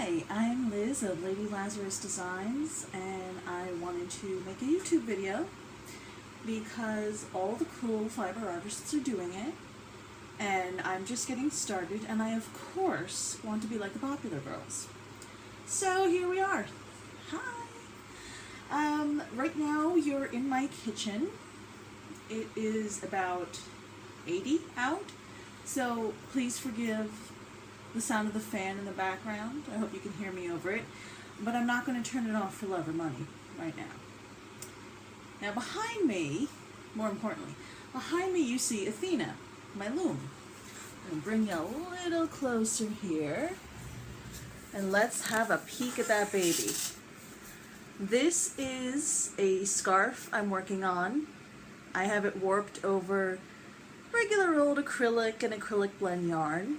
Hi, I'm Liz of Lady Lazarus Designs, and I wanted to make a YouTube video because all the cool fiber artists are doing it, and I'm just getting started, and I of course want to be like the popular girls. So here we are. Hi. Right now you're in my kitchen. It is about 80 out, so please forgive the sound of the fan in the background. I hope you can hear me over it, but I'm not going to turn it off for love or money right now. Now behind me, more importantly, behind me you see Athena, my loom. I'm going to bring you a little closer here, and let's have a peek at that baby. This is a scarf I'm working on. I have it warped over regular old acrylic and acrylic blend yarn.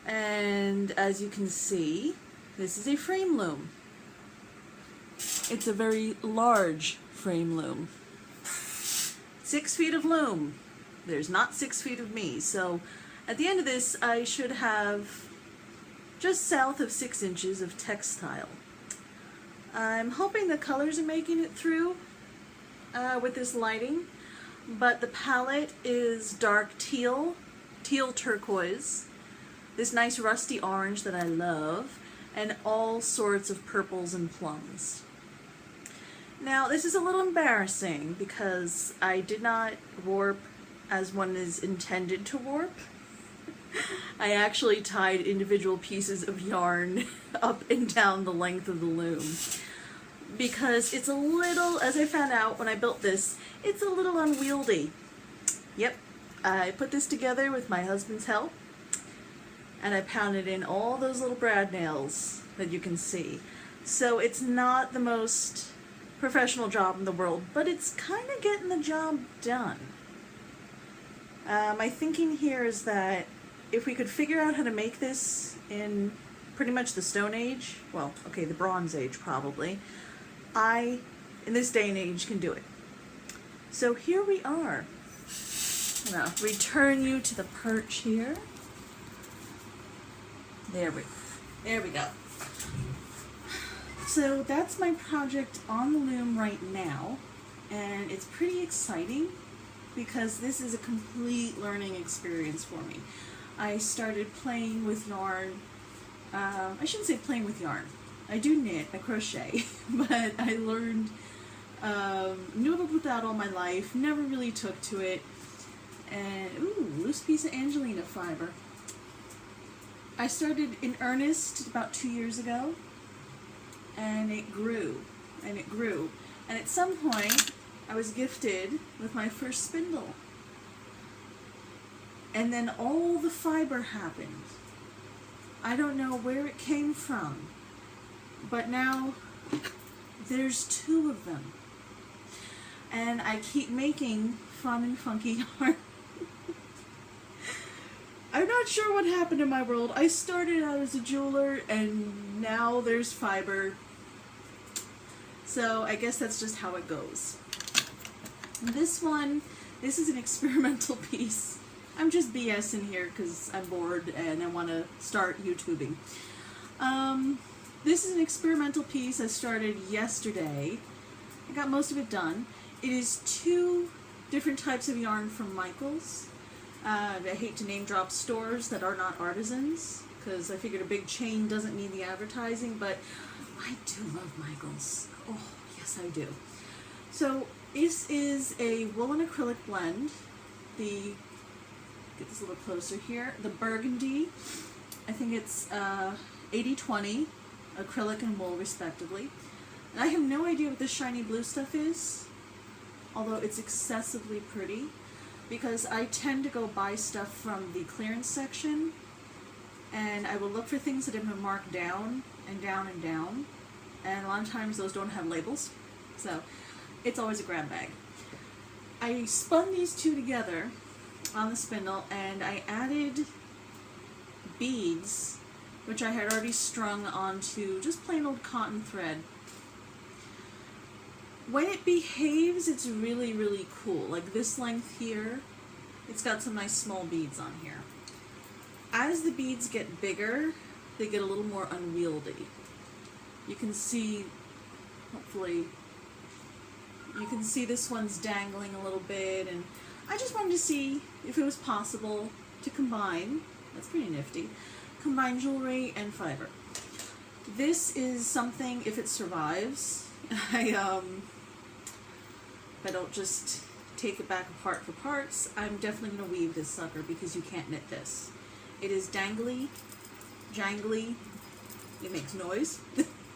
And as you can see, this is a frame loom. It's a very large frame loom. 6 feet of loom. There's not 6 feet of me. So at the end of this, I should have just south of 6 inches of textile. I'm hoping the colors are making it through with this lighting, but the palette is dark teal turquoise, this nice rusty orange that I love, and all sorts of purples and plums. Now this is a little embarrassing because I did not warp as one is intended to warp. I actually tied individual pieces of yarn up and down the length of the loom because it's a little, as I found out when I built this, it's a little unwieldy. Yep, I put this together with my husband's help, and I pounded in all those little brad nails that you can see. So it's not the most professional job in the world, but it's kind of getting the job done. My thinking here is that if we could figure out how to make this in pretty much the Stone Age, well, okay, the Bronze Age probably, I, in this day and age, can do it. So here we are. I'm going to return you to the perch here. There we go. So that's my project on the loom right now, and it's pretty exciting because this is a complete learning experience for me. I started playing with yarn. I shouldn't say playing with yarn. I do knit, I crochet, but I learned, knew about that all my life, never really took to it, and ooh, loose piece of Angelina fiber. I started in earnest about 2 years ago, and it grew, and it grew, and at some point I was gifted with my first spindle, and then all the fiber happened. I don't know where it came from, but now there's 2 of them, and I keep making fun and funky yarn. I'm not sure what happened in my world. I started out as a jeweler, and now there's fiber. So I guess that's just how it goes. This is an experimental piece. I'm just BSing here because I'm bored and I want to start YouTubing. This is an experimental piece I started yesterday. I got most of it done. It is 2 different types of yarn from Michaels. I hate to name drop stores that are not artisans, because I figured a big chain doesn't need the advertising, but I do love Michaels. Oh, yes I do. So this is a wool and acrylic blend. Get this a little closer here. The burgundy, I think it's 80-20, acrylic and wool respectively. And I have no idea what this shiny blue stuff is, although it's excessively pretty, because I tend to go buy stuff from the clearance section, and I will look for things that have been marked down and down and down, and a lot of times those don't have labels, so it's always a grab bag. I spun these 2 together on the spindle, and I added beads, which I had already strung onto just plain old cotton thread. When it behaves, it's really, really cool. Like this length here, it's got some nice small beads on here. As the beads get bigger, they get a little more unwieldy. You can see, hopefully, you can see this one's dangling a little bit, and I just wanted to see if it was possible to combine, that's pretty nifty, combine jewelry and fiber. This is something, if it survives, if I don't just take it back apart for parts, I'm definitely going to weave this sucker because you can't knit this. It is dangly, jangly, it makes noise,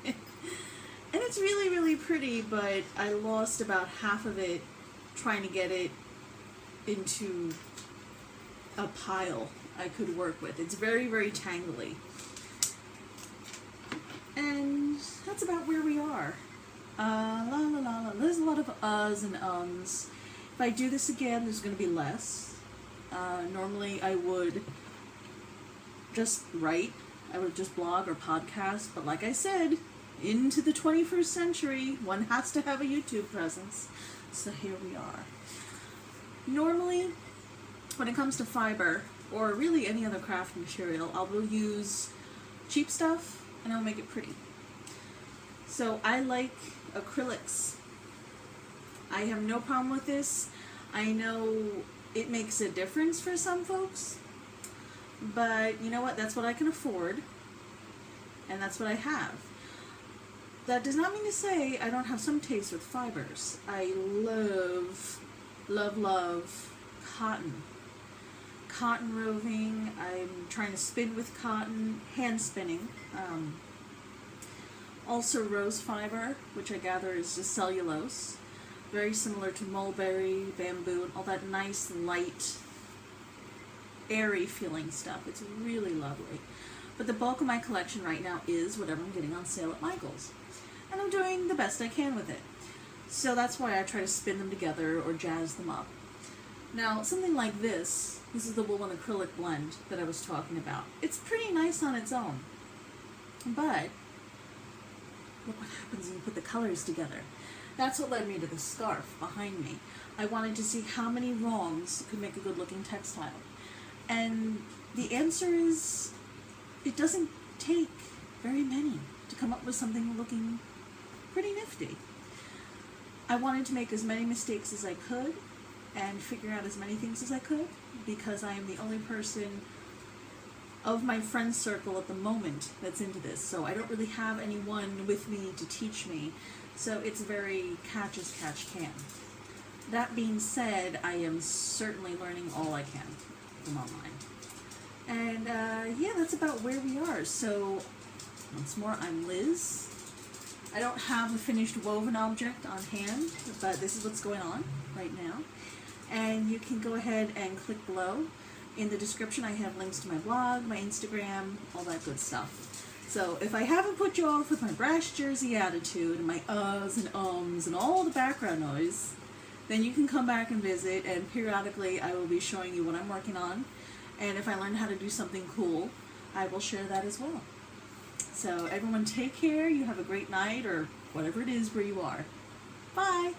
and it's really, really pretty, but I lost about half of it trying to get it into a pile I could work with. It's very, very tangly. And that's about where we are. La la la la. There's a lot of uhs and ums. If I do this again, there's going to be less. Normally I would just write. I would just blog or podcast. But like I said, into the 21st century, one has to have a YouTube presence. So here we are. Normally, when it comes to fiber, or really any other craft material, I will use cheap stuff and I'll make it pretty. So I like acrylics. I have no problem with this. I know it makes a difference for some folks, but you know what? That's what I can afford, and that's what I have. That does not mean to say I don't have some taste with fibers. I love, love, love cotton. Cotton roving. I'm trying to spin with cotton, hand spinning. Also rose fiber, which I gather is just cellulose. Very similar to mulberry, bamboo, and all that nice, light, airy feeling stuff. It's really lovely. But the bulk of my collection right now is whatever I'm getting on sale at Michael's. And I'm doing the best I can with it. So that's why I try to spin them together or jazz them up. Now, something like this is the wool and acrylic blend that I was talking about. It's pretty nice on its own. But look what happens when you put the colors together. That's what led me to the scarf behind me. I wanted to see how many wrongs could make a good looking textile. And the answer is, it doesn't take very many to come up with something looking pretty nifty. I wanted to make as many mistakes as I could and figure out as many things as I could, because I am the only person of my friend circle at the moment that's into this, so I don't really have anyone with me to teach me, so it's very catch as catch can. That being said, I am certainly learning all I can from online. And yeah, that's about where we are. So once more, I'm Liz. I don't have a finished woven object on hand, but this is what's going on right now. And you can go ahead and click below. In the description I have links to my blog, my Instagram, all that good stuff. So if I haven't put you off with my brash Jersey attitude and my uhs and ums and all the background noise, then you can come back and visit, and periodically I will be showing you what I'm working on. And if I learn how to do something cool, I will share that as well. So everyone take care, you have a great night or whatever it is where you are. Bye!